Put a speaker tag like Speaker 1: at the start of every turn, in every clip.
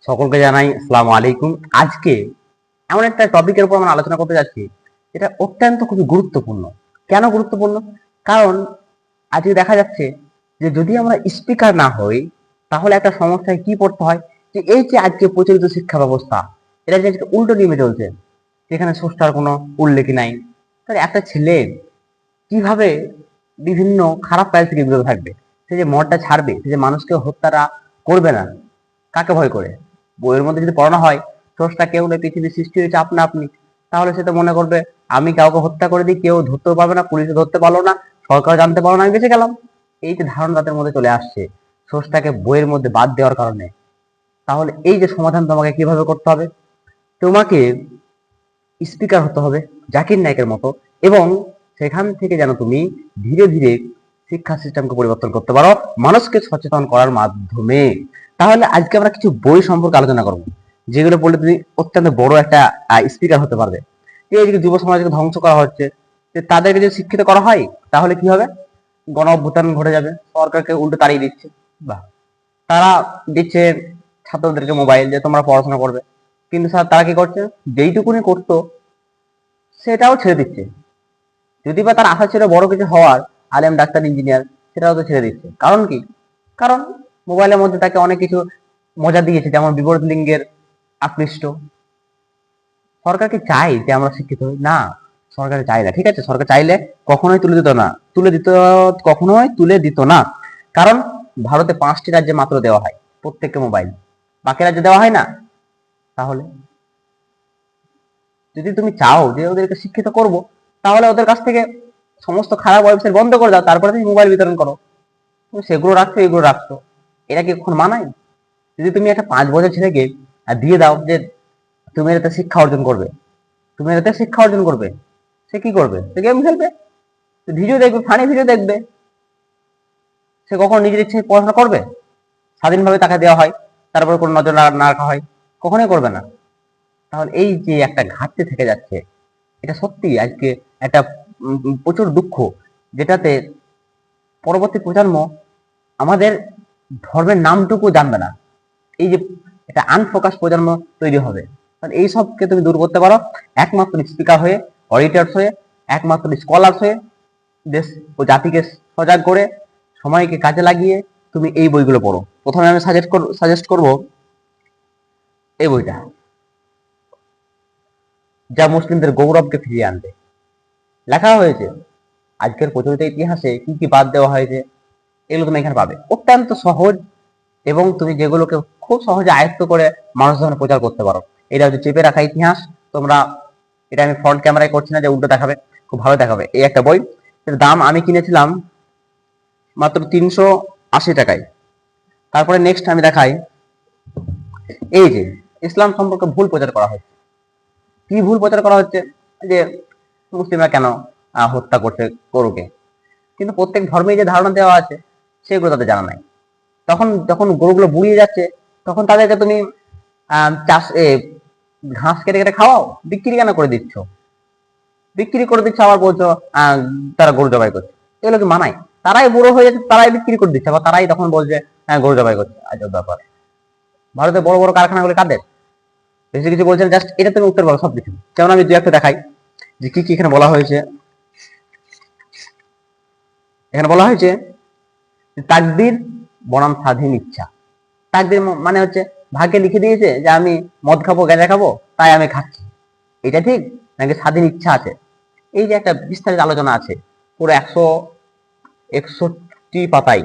Speaker 1: সকলকে জানাই আসসালামু আলাইকুম। আজকে এমন একটা টপিকের উপর আমরা আলোচনা করতে যাচ্ছি যেটা অত্যন্ত খুবই গুরুত্বপূর্ণ। কেন গুরুত্বপূর্ণ? কারণ আজকে দেখা যাচ্ছে যে যদি আমরা স্পিকার না হই তাহলে একটা সমস্যায় কি পড়তে হয়, যে এই যে আজকে প্রচলিত শিক্ষা ব্যবস্থা এটা যে উল্টো নিয়মে চলছে, যেখানে স্রষ্টার কোনো উল্লেখ নাই। তাহলে একটা ছেলে কিভাবে বিভিন্ন খারাপ কাজ থেকে বিরত থাকবে? সে যে মদটা ছাড়বে, সে যে মানুষকে হত্যাটা করবে না, কাকে ভয় করে? বইয়ের মধ্যে যদি পড়ানো হয় স্রষ্টা কেউ নেই, পৃথিবীর সৃষ্টি হয়েছে আপনা আপনি, তাহলে সে তো মনে করবে আমি কাউকে হত্যা করে দিই, কেউ ধরতেও পারবে না, পুলিশে ধরতে পারলো না, সরকার জানতে পারলো না, আমি বেঁচে গেলাম। এই যে ধারণা তাদের মধ্যে চলে আসছে স্রষ্টাকে বইয়ের মধ্যে বাদ দেওয়ার কারণে, তাহলে এই যে সমাধান তোমাকে কিভাবে করতে হবে? তোমাকে স্পিকার হতে হবে জাকির নায়কের মতো, এবং সেখান থেকে যেন তুমি ধীরে ধীরে শিক্ষা সিস্টেমকে পরিবর্তন করতে পারো মানুষকে সচেতন করার মাধ্যমে। তাহলে আজকে আমরা কিছু বই সম্পর্কে আলোচনা করব, যেগুলো পড়লে তুমি অত্যন্ত বড় একটা স্পিকার হতে পারবে। এই যে যুব সমাজকে ধ্বংস করা হচ্ছে, যে তাদেরকে যদি শিক্ষিত করা হয় তাহলে কি হবে? গণ অভ্যুত্থান ঘটে যাবে, সরকারকে উল্টো তাড়িয়ে দিচ্ছে। বা তারা দিচ্ছে ছাত্রদেরকে মোবাইল, যে তোমরা পড়াশোনা করবে, কিন্তু স্যার তারা কি করছে? যেইটুকুনি করতো সেটাও ছেড়ে দিচ্ছে। যদি বা তার আশা ছিল বড় কিছু হওয়ার, আলেম, ডাক্তার, ইঞ্জিনিয়ার, সেটাও তো ছেড়ে দিচ্ছে। কারণ কি? কারণ মোবাইলের মধ্যে তাকে অনেক কিছু মজা দিয়েছে, যেমন বিপরীত লিঙ্গের আকৃষ্ট। সরকার কি চাই যে আমরা শিক্ষিত হই? না, সরকার চাই না। ঠিক আছে, সরকার চাইলে কখনোই তুলে দিত না। কারণ ভারতে 5টি রাজ্যে মাত্র দেওয়া হয় প্রত্যেককে মোবাইল, বাকি রাজ্যে দেওয়া হয় না। তাহলে যদি তুমি চাও যে ওদেরকে শিক্ষিত করব, তাহলে ওদের কাছ থেকে সমস্ত খারাপ ওয়েবসাইট বন্ধ করে দাও, তারপরে তুমি মোবাইল বিতরণ করো। তুমি সেগুলো রাখছো, এগুলো রাখছো, এটা কি কখন মানায়? যদি তুমি একটা 5 বছর ছেলেকে দিয়ে দাও যে তুমি এটাতে শিক্ষা অর্জন করবে, সে কি করবে? সে গেম খেলবে, ভিডিও দেখবে, ফানি ভিডিও দেখবে। সে কখন নিজের ইচ্ছে পড়াশোনা করবে? স্বাধীনভাবে তাকে দেওয়া হয়, তারপরে কোনো নজর না রাখা হয়, কখনোই করবে না। তাহলে এই যে একটা ঘাটতি থেকে যাচ্ছে, এটা সত্যি আজকে একটা প্রচুর দুঃখ, যেটাতে পরবর্তী প্রজন্ম আমাদের ধর্মের নামটুকু জানবে না। এই যে একটা আনফোকাস প্রজন্ম তৈরি হবে, তাহলে এই সবকে তুমি দূর করতে পারো একমাত্র স্পিকার হয়ে, অডিটার্স হয়ে, একমাত্র স্কলার্স হয়ে, দেশ ও জাতিকে সজাগ করে, সময়কে কাজে লাগিয়ে তুমি এই বইগুলো পড়ো। প্রথমে আমি সাজেস্ট করব এই বইটা, যা মুসলিমদের গৌরবকে ফিরিয়ে আনবে। লেখা হয়েছে আজকের প্রচলিত ইতিহাসে কি কি বাদ দেওয়া হয়েছে, এগুলো তুমি এখানে পাবে। অত্যন্ত সহজ, এবং তুমি যেগুলোকে খুব সহজে আয়ত্ত করে মানুষের সামনে প্রচার করতে পারো। এটা হচ্ছে চেপে রাখা ইতিহাস। তোমরা, এটা আমি ফ্রন্ট ক্যামেরায় করছি না যে উল্টো দেখাবে, খুব ভালো দেখাবে। এই একটা বই, এর দাম আমি কিনেছিলাম মাত্র 380 টাকায়। তারপরে নেক্সট আমি দেখাই, এই যে ইসলাম সম্পর্কে ভুল প্রচার করা হচ্ছে। কি ভুল প্রচার করা হচ্ছে? যে মুসলিমরা কেন হত্যা করছে গরুকে, কিন্তু প্রত্যেক ধর্মে যে ধারণা দেওয়া আছে সেগুলো তাদের জানা নাই। তখন যখন গরুগুলো বুড়িয়ে যাচ্ছে, তখন তাদেরকে তুমি চাষ ঘাস কেটে কেটে খাওয়াও, বিক্রি কেন করে দিচ্ছ? আবার বলছো তারা গরু জবাই করছে। এগুলো কি মানায়? তারাই বুড়ো হয়ে যাচ্ছে, তারাই বিক্রি করে দিচ্ছে, আবার তারাই তখন বলছে গরু জবাই করছে। আজব ব্যাপার। ভারতে বড় বড় কারখানাগুলো কাদের? বেশি কিছু বলছেন, জাস্ট এটা তুমি উত্তর বলো সবকিছু। যেমন আমি দু একটা দেখাই যে কি কি এখানে বলা হয়েছে। এখানে বলা হয়েছে তাকদির বনাম স্বাধীন ইচ্ছা। তাকদির মানে হচ্ছে ভাগ্যে লিখে দিয়েছে যে আমি মদ খাবো, গাঁজা খাবো, তাই আমি খাচ্ছি। এটা ঠিক? নাকি স্বাধীন ইচ্ছা আছে? এই যে একটা বিস্তারিত আলোচনা আছে, পুরো 161 পাতায়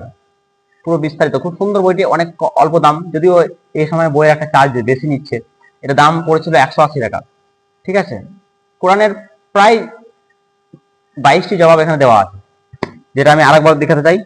Speaker 1: পুরো বিস্তারিত, খুব সুন্দর বইটি। অনেক অল্প দাম, যদিও এই সময় বইয়ের একটা চার্জ বেশি নিচ্ছে। এটা দাম পড়েছিল 180 টাকা। ঠিক আছে, কোরআনের প্রায় 22টি জবাব এখানে দেওয়া আছে, যেটা আমি আরেকবার দেখাতে চাই।